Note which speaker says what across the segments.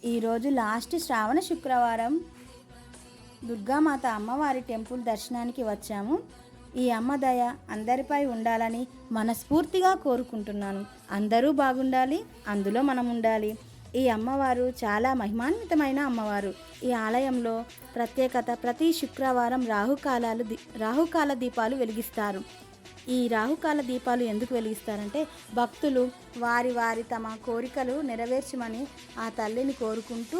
Speaker 1: ఈరోజు లాస్ట్ శ్రావణ శుక్రవారం దుర్గామాత అమ్మవారి టెంపుల్ దర్శనానికి వచ్చాము. ఈ అమ్మ దయ అందరిపై ఉండాలని మనస్ఫూర్తిగా కోరుకుంటున్నాను. అందరూ బాగుండాలి, అందులో మనం ఉండాలి. ఈ అమ్మవారు చాలా మహిమాన్వితమైన అమ్మవారు. ఈ ఆలయంలో ప్రత్యేకత, ప్రతి శుక్రవారం రాహుకాల దీపాలు వెలిగిస్తారు. ఈ రాహుకాల దీపాలు ఎందుకు వెలిగిస్తారంటే భక్తులు వారి తమ కోరికలు నెరవేర్చమని ఆ తల్లిని కోరుకుంటూ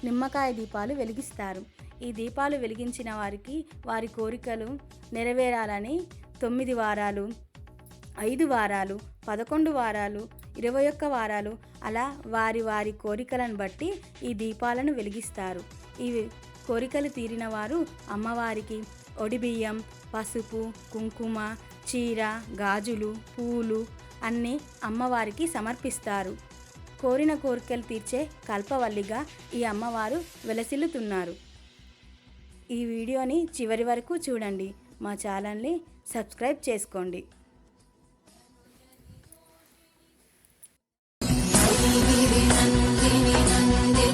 Speaker 1: నిమ్మకాయ దీపాలు వెలిగిస్తారు. ఈ దీపాలు వెలిగించిన వారికి వారి కోరికలు నెరవేరాలని 9 వారాలు, 5 వారాలు, 11 వారాలు, 21 వారాలు అలా వారి కోరికలను బట్టి ఈ దీపాలను వెలిగిస్తారు. ఈ కోరికలు తీరిన వారు అమ్మవారికి ఒడిబియ్యం, పసుపు, కుంకుమ, చీర, గాజులు, పూలు అన్నీ అమ్మవారికి సమర్పిస్తారు. కోరిన కోరికలు తీర్చే కల్పవల్లిగా ఈ అమ్మవారు వెలసిల్లుతున్నారు. ఈ వీడియోని చివరి వరకు చూడండి. మా ఛానల్ని సబ్స్క్రైబ్ చేసుకోండి.
Speaker 2: నందిని నందిని నందిని